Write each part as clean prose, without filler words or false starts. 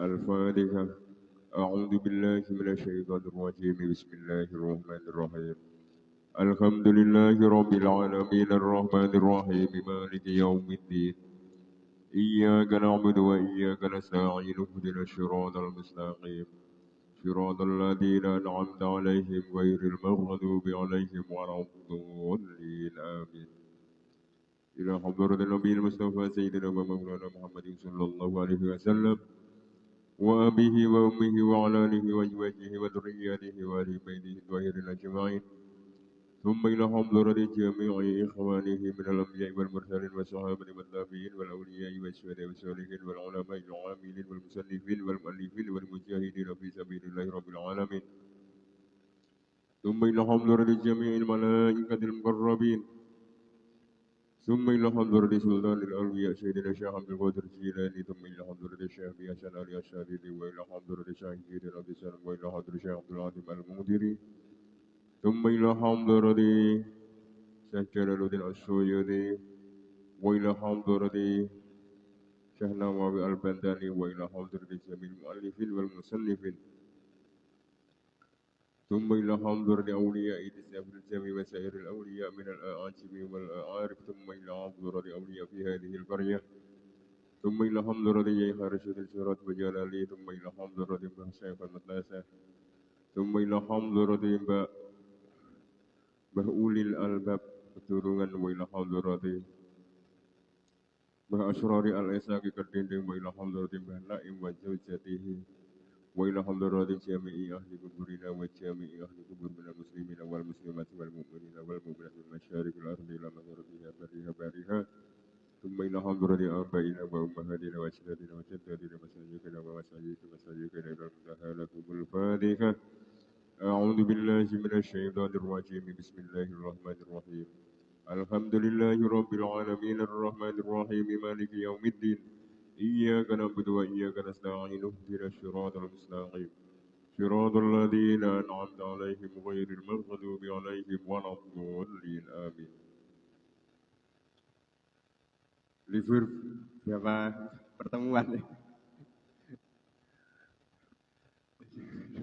الفاتحة. أعوذ بالله من الشيطان الرجيم. بسم الله الرحمن الرحيم. الحمد لله رب العالمين الرحمن الرحيم مالك يوم الدين. إياك نعبد وإياك نستعين اهدنا الصراط المستقيم صراط الذين أنعمت عليهم غير المغضوب عليهم ولا الضالين آمين. إلى حضرة النبي المصطفى سيدنا ومولانا محمد صلى الله عليه وسلم وأبيه وأمه وعلى آله وأزواجه وذرياته وآل بيته الطاهرين أجمعين. ثم إلى حضرة جميع إخوانه من الأنبياء والمرسلين والصحابة والتابعين والأولياء والشهداء والصالحين والعلماء العاملين والمصنفين والمؤلفين والمجاهدين في سبيل الله رب العالمين. ثم إلى حضرة جميع الملائكة المقربين. ثم إلى حضرة سلطان الأولياء سيدنا الشيخ عبد القادر الجيلاني. ثم إلى حضرة الشيخ حسن علي الشاذلي. وإلى حضرة الشيخ جيد عبد السلام. وإلى حضرة الشيخ عبد العظيم المغدري. ثم إلى حضرة الشيخ جلال الدين السيوطي. وإلى حضرة الشيخ نواوي البنداني. وإلى حضرة جميع المؤلفين والمصنفين. ثم إلى حضرة أولياء الإسلام الجميع وسائر الأولياء من الأعاجم والأعارف. ثم إلى حضرة أولياء في هذه القرية. ثم إلى حضرة شيخ رشيد الشرات وجلالي. ثم إلى حضرة شيخ المدرسة. ثم إلى حضرة أولي الألباب keturunan. وإلى حضرة أشرار الإساق كالدين. وإلى حضرة نائم وزوجته. وإلى حضرات جميع أهل قبورنا وجميع أهل قبور من المسلمين والمسلمات والمؤمنين والمؤمنات من مشارق الأرض إلى مغربها برها بارها. ثم إلى حضرة آبائنا وأمهاتنا وأجدادنا وجداتنا ومشايخنا ومشايخنا إلى المنتهى لكم الفاتحة. أعوذ بالله من الشيطان الرجيم. بسم الله الرحمن الرحيم. الحمد لله رب العالمين الرحمن الرحيم مالك يوم الدين. إياك نعبد وإياك نستعين اهدنا الصراط المستقيم صراط الذين أنعمت عليهم غير المغضوب عليهم ولا الضالين آمين. Libur berapa pertemuan?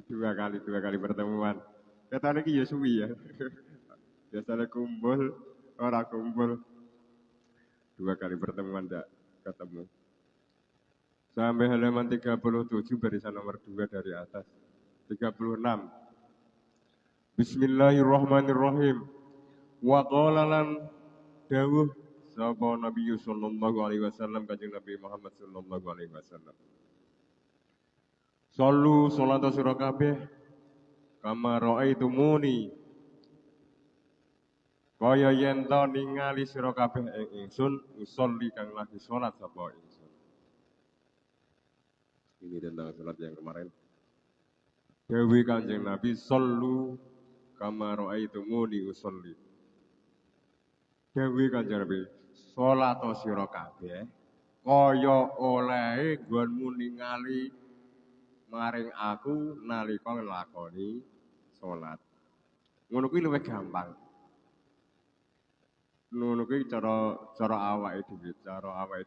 dua kali pertemuan. Kata lagi ya suwi ya. Biasanya kumpul, orang kumpul. Dua kali pertemuan tidak ketemu. Sampai halaman 37 barisan nomor 2 dari atas. 36. Bismillahirrahmanirrahim. Wa qala lan dawuh sapa Nabi sallallahu alaihi wasallam kanjeng Nabi Muhammad sallallahu alaihi wasallam. Sallu salata sira kabeh kama raaitumuni. Kaya yen to ningali sira kabeh ing ingsun usolli kang lagi salat sapa ingsun. Ini tentang salat yang kemarin. Dewi kanjeng Nabi sallu kama raaitumuni usolli. Dewi kanjeng Nabi salat sira kabeh kaya olehe nggonmu ningali maring aku nalika nglakoni salat. Ngono kuwi luwih gampang. Ngono kuwi cara awake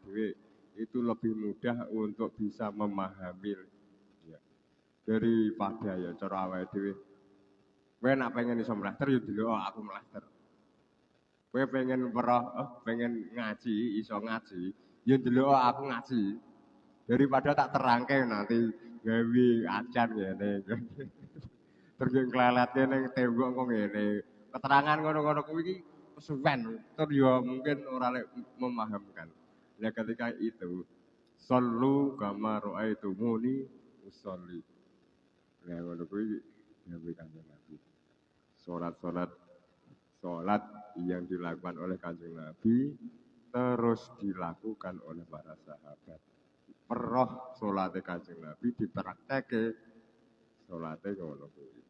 dhewe itu lebih mudah untuk bisa memahami ya. Daripada ya cara awake dhewe. Kowe nek pengen iso mlaster ya delok aku mlaster. Kowe pengen pengen ngaji, iso ngaji, ya delok aku ngaji. Daripada tak terangke nanti gawe acan ngene. Terus ngleletke ning tembok kok ngene. Keterangan ngono-ngono kuwi iki kesuwen, terus ya mungkin ora lek memahamkan. Nah ketika itu sallu kama raaitumuni usolli. Nah ngono kuwi gawe kanjeng Nabi. Salat yang dilakukan oleh kanjeng Nabi terus dilakukan oleh para sahabat. Peroh salate kanjeng Nabi dipraktekke salate ngono kuwi.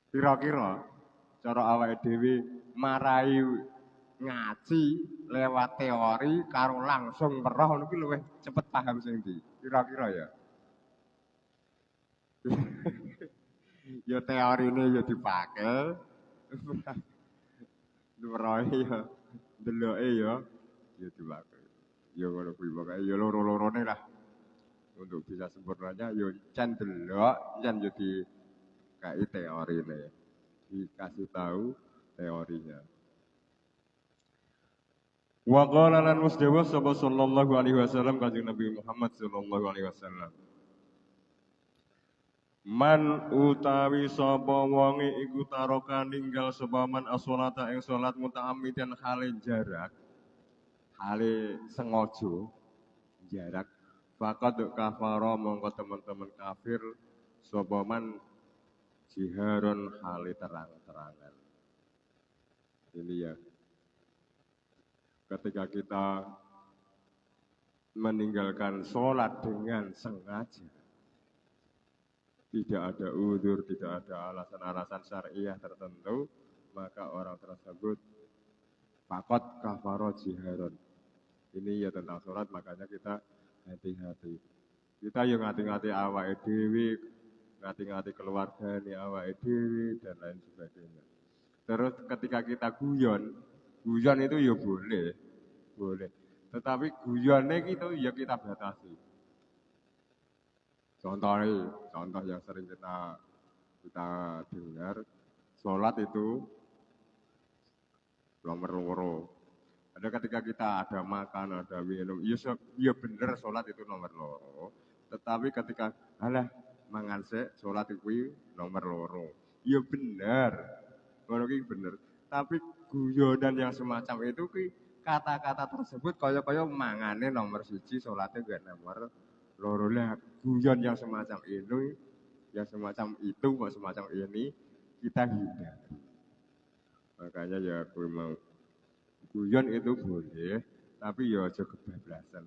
Kira-kira cara awake dhewe marai ngaji lewat teori karo langsung peroh ngono kuwi luwih cepet paham sing ndi. Kira-kira ya. Ya teorine ya dipakai. Perohe ya deloke ya dipakai. Ya ngono kuwi pokoke ya loro-lorone lah. untuk bisa sempurnanya yo jan delok jan yo kayak teori nih dikasih tahu teorinya. Wa qala lan musdawa sallallahu alaihi wasallam kanjeng Nabi Muhammad sallallahu alaihi wasallam. Man utawi sapa wonge iku taroka ninggal sapa man as-sholata ing salat muta'ammidan hale jarak hale sengaja jarak faqad kafara mongko teman-teman kafir sapa man jiharon hale terang-terangan. Ini ya ketika kita meninggalkan sholat dengan sengaja tidak ada udzur, tidak ada alasan-alasan syariah tertentu, maka orang tersebut fakot kafaro jiharon. Ini ya tentang sholat, makanya kita hati-hati. Kita yang ngati-ngati awake dhewe, ngati-ngati keluarga nih awake dhewe dan lain sebagainya. Terus ketika kita guyon itu ya boleh. Tetapi guyonnya itu ya kita batasi. Contoh yang sering kita dengar, sholat itu nomor loro. Ada ketika kita ada makan, ada minum, ya bener sholat itu nomor loro. Tetapi ketika mangan sholat itu nomor loro. Ya bener, bener. Tapi guyonan yang semacam itu kata-kata tersebut kaya mangane nomor siji, sholatnya gak nomor loro lah. Guyon yang semacam ini, semacam ini kita hindari. Makanya ya aku mau guyon itu boleh, tapi ya aja kebablasan.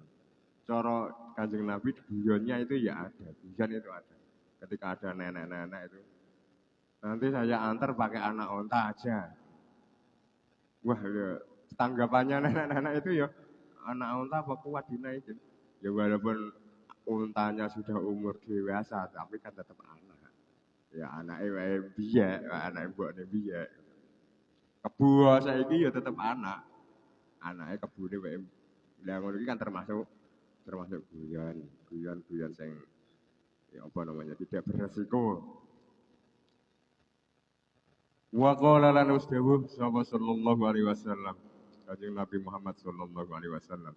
Cara Kanjeng Nabi guyonnya itu ya ada, guyon itu ada. Ketika ada nenek-nenek itu, nanti saya antar pakai anak onta aja. Wah ya, tanggapannya nenek-nenek itu ya anak onta apa kuat dinaikin. Ya walaupun untanya sudah umur dewasa, tapi kan tetap anak. Ya anaknya wae biye, anak mbokne biye. Kebu saiki ya tetap anak. Anaknya kebune wae. Lah ngono iki kan termasuk guyon sing ya apa namanya tidak beresiko. Wa qala lan usdawuh sallallahu alaihi wasallam. Kanjeng Nabi Muhammad sallallahu alaihi wasallam.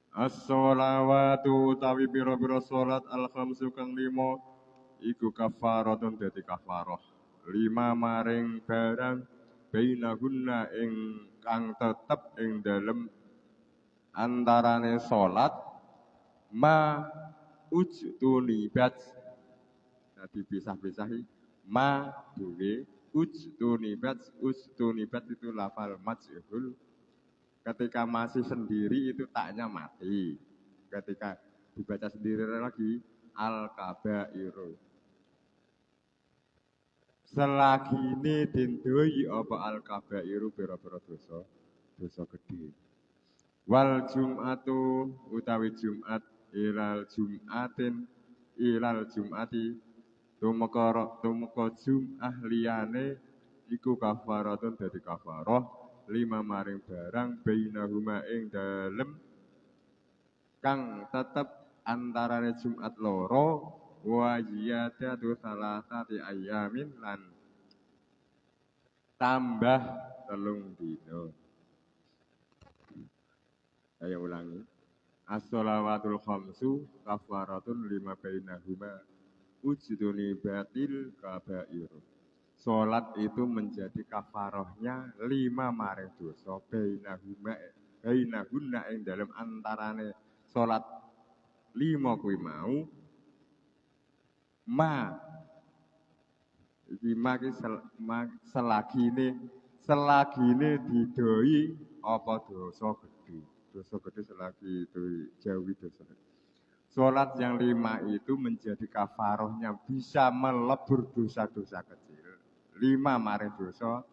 As-sholawatu utawi pira-pira salat al-khamsu kang 5 iku kafaratun dadi kafarah. 5 maring barang bainahunna ing kang tetep ing dalem antarane salat ma ujtunibat. Nah dipisah-pisahi ma dhewe ujtunibat itu lafal majhul. Ketika masih sendiri itu taknya mati. Ketika dibaca sendiri lagi al-kabairu. Selagi ini dindoi apa al-kabairu pira-pira dosa gede. Wal jum'atu utawi jum'at ilal jum'ati tumeka jum'ah liyane iku kafaratun dadi kafarah 5 maring barang bainahuma ing dalem kang tetep antarane Jumat loro wa ziyadatu salasati ayamin lan tambah 3 dina. Saya ulangi. As-sholawatul khamsu kafaratun 5 bainahuma ujtuni batil kabair. Sholat itu menjadi kafarohnya 5 maring dosa bainahunna ing dalam antarane sholat 5 kuwi mau selagine didoi apa dosa gede. Dosa gede selagi itu jauhi dosa gede. Sholat yang 5 itu menjadi kafarohnya bisa melebur dosa-dosa kecil. 5 maring dosa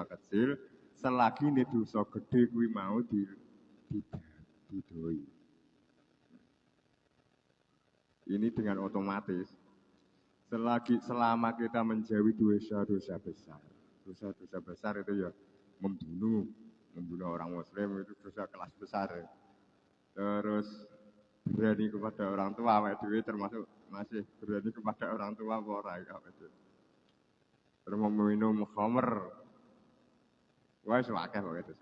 kecil selagi ini dosa gede kuwi mau didoi. Ini dengan otomatis selama kita menjauhi dosa-dosa besar. Dosa-dosa besar itu ya membunuh orang muslim itu dosa kelas besar. Terus berani kepada orang tua, awake dhewe termasuk masih berani kepada orang tua apa ora awake dhewe. Terus mau minum khamr. Wah, akeh kok itu.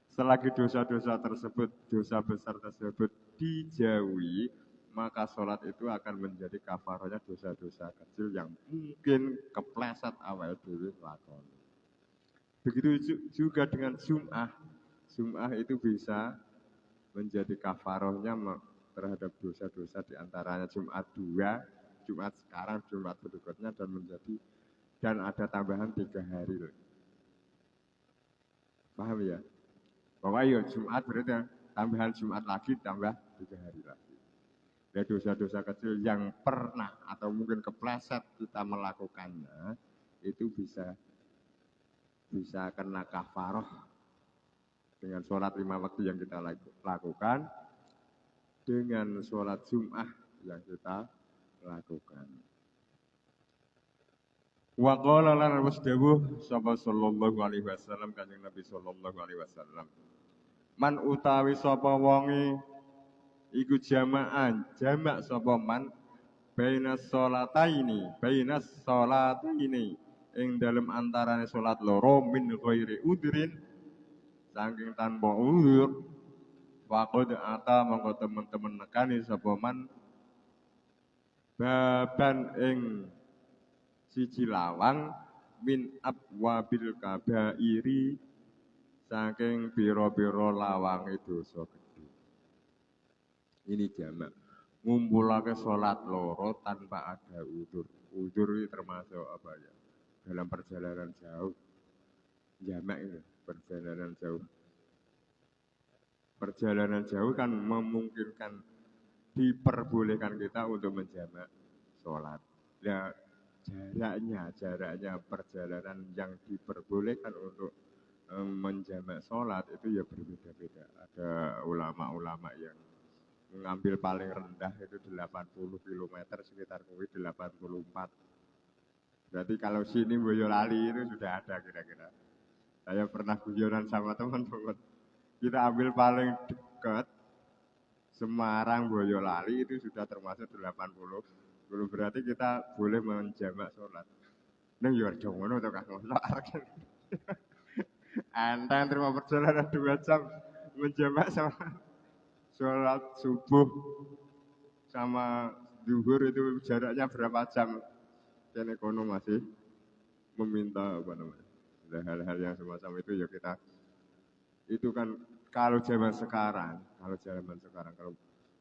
Selagi dosa-dosa tersebut, dosa besar tersebut dijauhi, maka sholat itu akan menjadi kafarahnya dosa-dosa kecil yang mungkin kepleset awake dhewe lakoni. Begitu juga dengan Jum'ah. Jum'ah itu bisa menjadi kafarahnya terhadap dosa-dosa diantaranya Jumat 2, Jumat sekarang, Jumat berikutnya dan ada tambahan 3 hari. Paham ya? Bahwa ya Jumat berarti tambahan Jumat lagi tambah 3 hari lagi. Ya dosa-dosa kecil yang pernah atau mungkin kepleset kita melakukannya itu bisa kena kafarah dengan sholat 5 waktu yang kita lakukan, dengan sholat Jum'ah yang kita lakukan. Wa qala lana wasdawuh sallallahu alaihi wasallam kanjeng Nabi sallallahu alaihi wasallam. Man utawi sapa wonge iku jamak sapa man bainas sholataini ing dalem antarane salat loro min ghairi udrin saking tanpa udzur faqad ata mongko temen-temen nekani sapa man baban ing siji lawang min abwabil kabairi saking pira-pira lawange dosa gedhe. Ini jamak ngumpulake salat loro tanpa ada udzur. Udzur ini termasuk apa ya? Dalam perjalanan jauh. Jamak itu perjalanan jauh. Perjalanan jauh kan memungkinkan diperbolehkan kita untuk menjamak sholat. Ya jaraknya perjalanan yang diperbolehkan untuk menjamak sholat itu ya berbeda-beda. Ada ulama-ulama yang mengambil paling rendah itu 80 km sekitar kuwi 84. Berarti kalau sini Boyolali itu sudah ada kira-kira. Saya pernah guyonan sama teman-teman. Kita ambil paling dekat Semarang Boyolali itu sudah termasuk 80. Berarti kita boleh menjamak sholat. Neng yo aja ngono to Kang. Enteng terima perjalanan 2 jam menjamak sholat subuh sama zuhur itu jaraknya berapa jam? Dan ekonomi masih meminta apa namanya? Hal-hal yang semacam itu ya kita itu kan kalau zaman sekarang kalau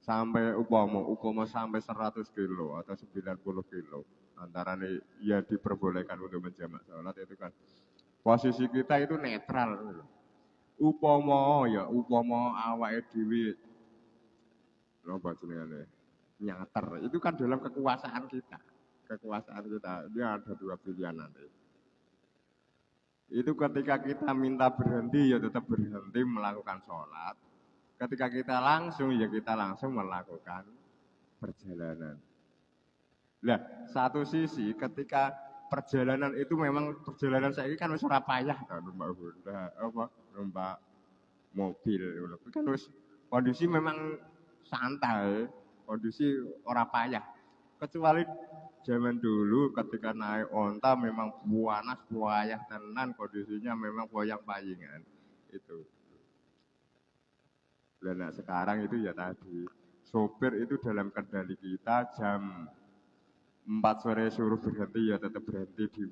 sampai upama sampai 100 kilo atau 90 kilo antara nih ya diperbolehkan untuk menjamak sholat itu kan posisi kita itu netral. Upama awake dhewe apa jenengane nyater itu kan dalam kekuasaan kita. Dia ada 2 pilihan nanti. Itu ketika kita minta berhenti ya tetap berhenti melakukan sholat. Ketika kita langsung melakukan perjalanan. Nah, satu sisi ketika perjalanan itu memang perjalanan saya ini kan wis ora payah ta numpak Honda numpak mobil kan wis kondisi memang santai, kondisi ora payah. Kecuali zaman dulu ketika naik onta memang panas payah tenan kondisinya memang boyang-bayingan itu. Dan nah, sekarang itu ya tadi sopir itu dalam kendali kita jam 4 sore suruh berhenti ya tetap berhenti di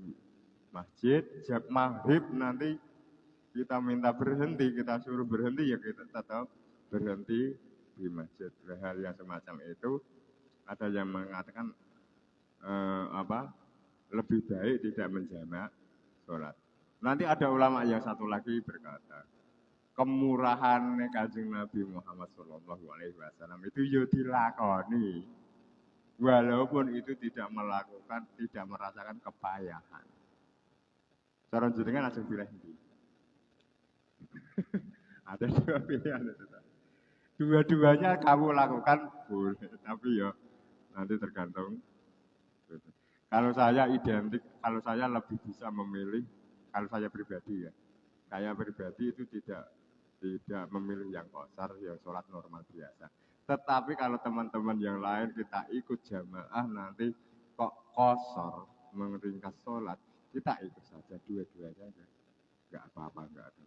masjid. Jam maghrib nanti kita minta berhenti, kita suruh berhenti ya kita tetap berhenti di masjid. Hal yang semacam itu ada yang mengatakan lebih baik tidak menjamak sholat. Nanti ada ulama yang satu lagi berkata kemurahan Kanjeng Nabi Muhammad Shallallahu Alaihi Wasallam itu yo dilakoni walaupun itu tidak merasakan kepayahan. Cara jenengan aja pilih ndi. Ada 2 pilihan itu. Dua-duanya kamu lakukan boleh, tapi ya nanti tergantung. Kalau saya lebih bisa memilih, kalau saya pribadi ya, saya pribadi itu tidak memilih yang qashar, yang sholat normal biasa. Tetapi kalau teman-teman yang lain kita ikut jamaah nanti kok kosor meringkas sholat, kita ikut saja dua-duanya aja. Enggak apa-apa, enggak ada.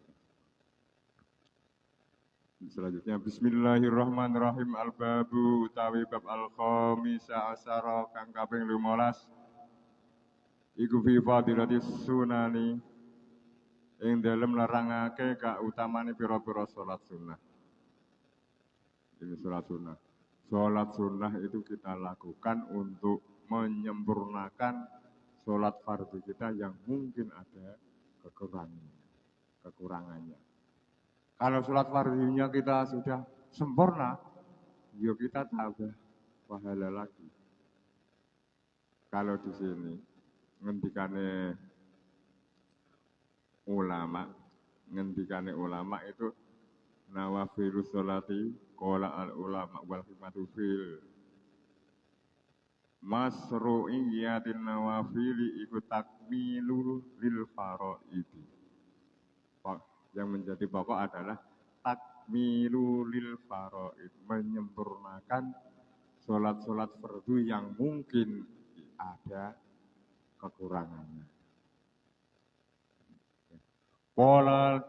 Selanjutnya Bismillahirrahmanirrahim al-babu utawi bab al-khamisa asyara kang kaping 15 iku fi fadilatis sunani ing dalem nerangake kautamane pira-pira salat sunnah. Ini salat sunnah. Salat sunnah itu kita lakukan untuk menyempurnakan salat fardu kita yang mungkin ada kekurangannya. Kalau salat fardunya kita sudah sempurna, ya kita tambah pahala lagi. Kalau di sini ngendikane ulama itu nawafilus sholati qala al ulama wal hikmatu fil masru'iyatin nawafili iku takmilu lil faraidi. Yang menjadi pokok adalah takmilu lil faraid, menyempurnakan sholat-sholat fardu yang mungkin ada kekurangannya. Qala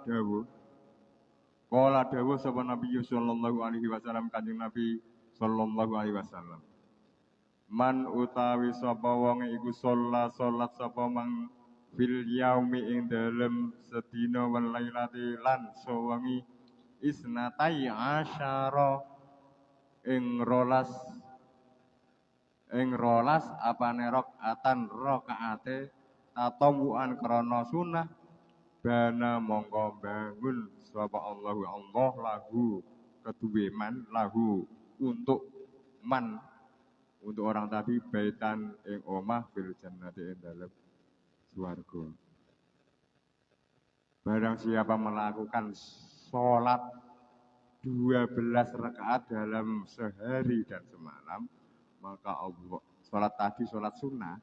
dawuh sapa Nabi sallallahu alaihi wasallam, Kanjeng Nabi sallallahu alaihi wasallam. Man utawi sapa wong iku sholat sapa mang fil yaumi ing dalem sedina wal lailati lan sawengi isnatai asyara ing rolas apane rakaatan rakaate tatawuan krana sunah bana mongko bangun sapa Allahu Allah lahu keduwe man lahu untuk orang tadi baitan ing omah fil jannati ing dalem swarga. Barang siapa melakukan sholat 12 rakaat dalam sehari dan semalam, maka Allah sholat sunnah,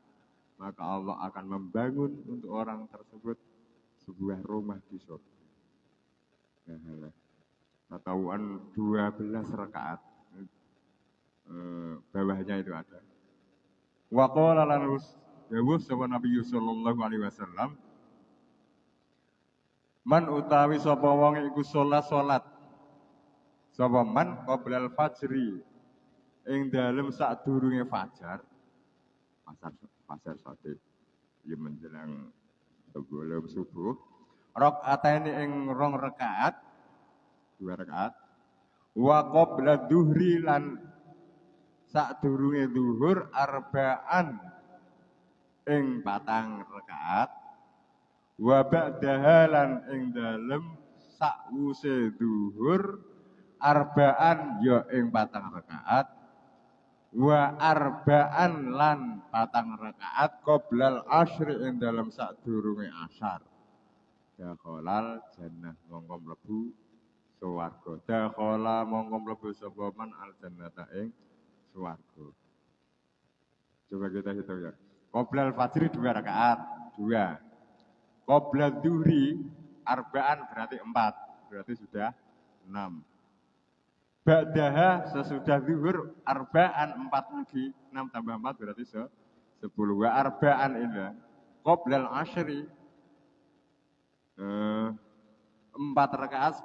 maka Allah akan membangun untuk orang tersebut sebuah rumah di surga. Tatawuan 12 rakaat. Bawahnya itu ada. Wa qala lan dawuh sapa Nabi sallallahu alaihi wasallam, man utawi sapa wong iku salat sapa man qoblal fajri ing dalem sadurunge fajar sate ya menjelang sebelum subuh rakaataini ing 2 rakaat wa qabla dhuhri lan sadurunge zuhur arba'an ing 4 rakaat wa ba'daha lan ing dalem sakwuse zuhur arba'an ya ing 4 rakaat wa arba'an lan 4 rakaat qoblal asyri ing dalem sadurunge asyar. Dakhalal jannah mongko mlebu swarga. Dakhala mongko mlebu sapa man al jannata ing swarga. Coba kita hitung ya. Qoblal fajri 2 rakaat, 2. Qoblal dhuhri arba'an berarti 4, berarti sudah 6. Ba'daha sesudah zuhur arba'an 4 lagi, 6 tambah 4 berarti 10. Wa arba'an ini qoblal asyri 4 rakaat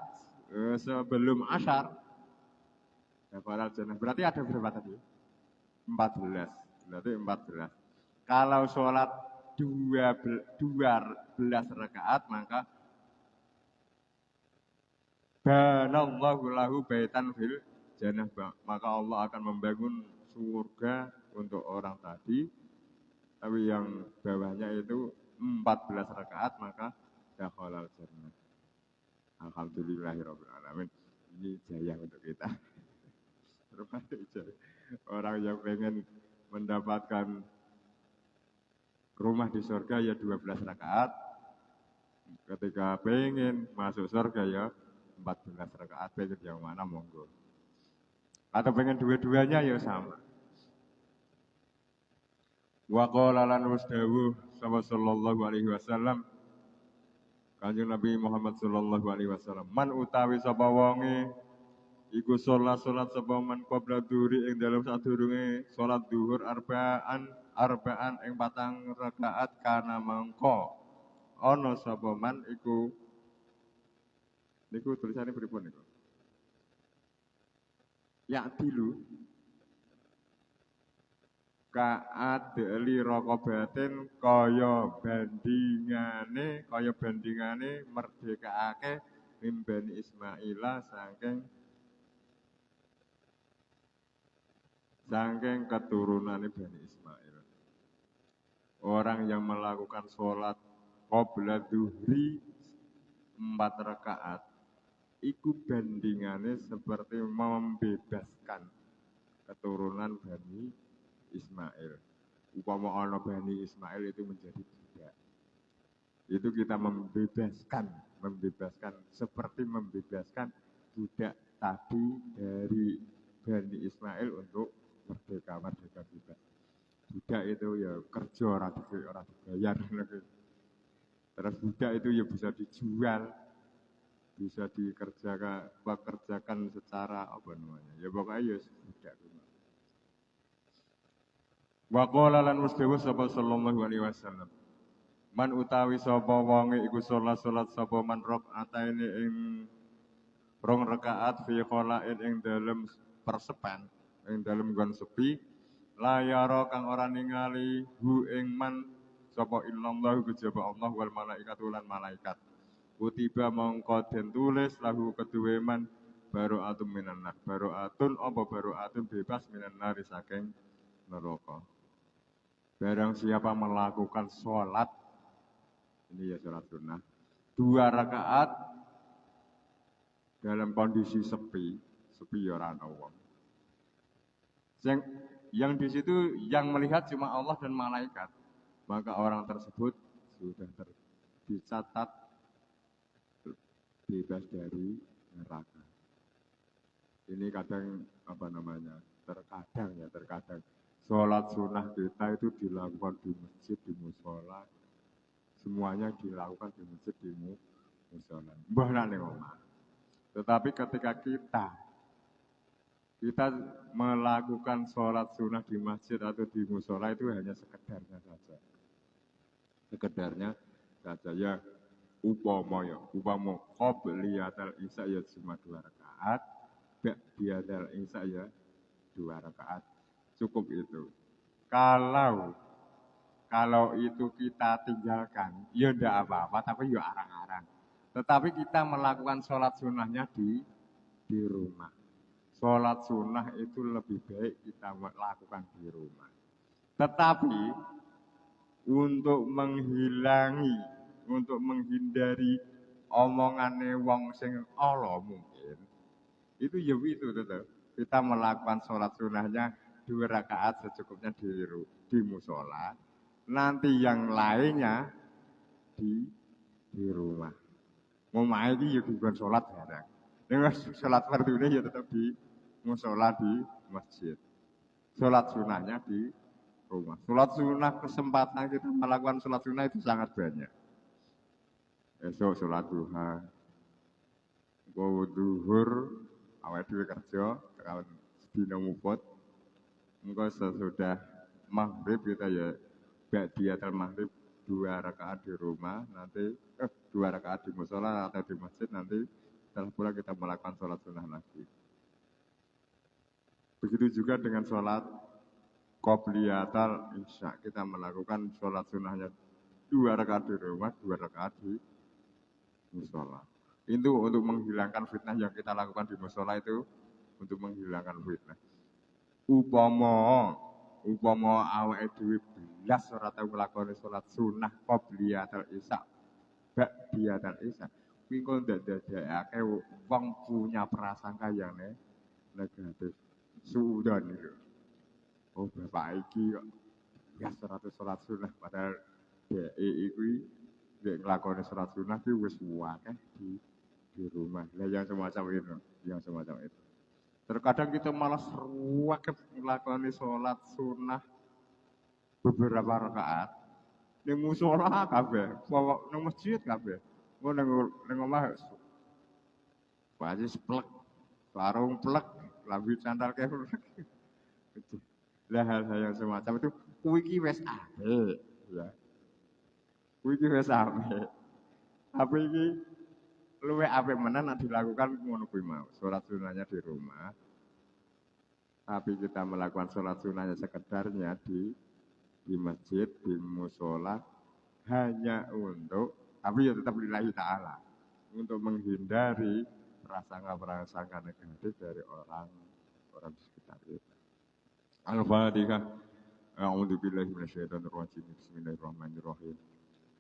sebelum asyar. Berarti ada berapa tadi? 14. Berarti 14. Kalau sholat 12 rakaat maka banallahu lahu baitan fil jannah, maka Allah akan membangun surga untuk orang tadi. Tapi yang bawahnya itu 14 rakaat maka dakhalal jannah. Alhamdulillahirabbil alamin. Ini jaya untuk kita. Orang yang pengen mendapatkan rumah di surga ya 12 rakaat. Ketika pengen masuk surga ya 14 rakaat, pengen yang mana monggo. Atau pengen dua-duanya ya sama. Wa qala lan wasdawuh sallallahu alaihi wasallam, Kanjeng Nabi Muhammad sallallahu alaihi wasallam, man utawi sapa wonge iku sholat sapa man qabla dhuhri ing dalem sadurunge sholat duhur arbaan ing 4 rakaat kana mangko ana sapa man iku niku tulisane pripun niku ya dilu kaadli raqabatin kaya bandingane merdekaake mimbani Ismaila saking keturunane Bani Ismail. Orang yang melakukan sholat qabla duhri 4 rakaat iku bandingane seperti membebaskan keturunan Bani Ismail. Upama ana Bani Ismail itu menjadi budak. Itu kita membebaskan seperti membebaskan budak tadi dari Bani Ismail untuk merdeka bebas. Budak itu ya kerja ora dibayar. Terus budak itu ya bisa dijual, bisa dikerjakan secara apa namanya? Ya pokoknya ya budak. Wa qala lan mustawa sallallahu alaihi wasallam. Man utawi sapa wonge iku salat sapa man rakaataine ing 2 rakaat fi khala'in ing dalem persepan, ing dalem nggon sepi, layara kang ora ningali hu ing man sapa illallah kejaba Allah wal malaikatu lan malaikat. Kutiba mongko den tulis lahu keduwe man baro'atun minan nar. Baro'atun bebas minan nar saking neraka. Barang siapa melakukan sholat, ini ya sholat sunnah, 2 rakaat dalam kondisi sepi ya ora ana wong. Yang di situ yang melihat cuma Allah dan malaikat, maka orang tersebut sudah dicatat bebas dari neraka. Ini kadang terkadang sholat sunnah kita itu dilakukan di masjid, di musola, semuanya dilakukan di masjid, di musola. Mbah nang omah. Tetapi ketika kita melakukan sholat sunnah di masjid atau di musola itu hanya sekedarnya saja ya upama qobliyatal isya ya cuma 2 rakaat, ba'diyatal isya ya 2 rakaat, cukup itu. Kalau itu kita tinggalkan ya ndak apa-apa, tapi ya arang-arang. Tetapi kita melakukan sholat sunnahnya di rumah. Sholat sunnah itu lebih baik kita lakukan di rumah. Tetapi untuk menghindari omongane wong sing ala mungkin, itu ya itu tetap. Kita melakukan sholat sunnahnya 2 rakaat secukupnya di musola. Nanti yang lainnya di rumah. Ngomah iki ya bukan sholat bareng. Nek sholat fardune ya tetap di musola di masjid. Sholat sunnahnya di rumah. Sholat sunnah kesempatan kita melakukan sholat sunnah itu sangat banyak. Esok sholat duha, duhur, awal dhewe kerja, kalau sedina muput, engko sesudah maghrib kita ya ba'diyatul maghrib 2 rakaat di rumah, nanti 2 rakaat di musola atau di masjid, nanti setelah pulang kita melakukan sholat sunnah lagi. Begitu juga dengan sholat qobliyatul isya, kita melakukan sholat sunnahnya 2 rakaat di rumah, 2 rakaat di musola. Itu untuk menghilangkan fitnah yang kita lakukan di musola itu, untuk menghilangkan fitnah. Upama awake dhewe belas ora tau nglakoni salat sunnah qobliyatul isya, ba'diyatul isya, kuwi kok ndadekake wong punya prasangka yang negatif. Suudon itu. Oh bapak iki kok bias ora tau salat sunnah, padahal dhek iki nek nglakoni salat sunnah ki wis akeh di rumah. Lah yang semacam itu. Terkadang kita malah ruwet nglakoni sholat sunnah beberapa rakaat. Ning musola kabeh, ning masjid kabeh. Engko ning omah wajib plek sarung plek, lambi sandal keplek. Lah hal-hal yang semacam itu kuwi iki wis apik ya. Kuwi iki wis apik. Tapi iki luwih apik menan nek dilakukan ngono kuwi mau. Sholat sunahnya di rumah. Tapi kita melakukan sholat sunahnya sekedarnya di masjid, di musola hanya untuk tapi ya tetap lillahi ta'ala untuk menghindari prasangka-prasangka negatif dari orang di sekitar kita. Al-Fatihah. A'udzu billahi minasyaitonir rajim. Bismillahirrahmanirrahim.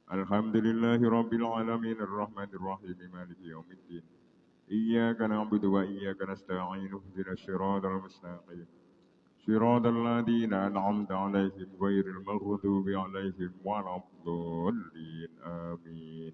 Alhamdulillahi rabbil alamin arrahmanir rahim maliki yaumiddin. Iyyaka na'budu wa iyyaka nasta'in ihdinas siratal mustaqim. Siratal ladzina an'amta 'alaihim ghairil maghdubi 'alaihim waladdallin. Amin.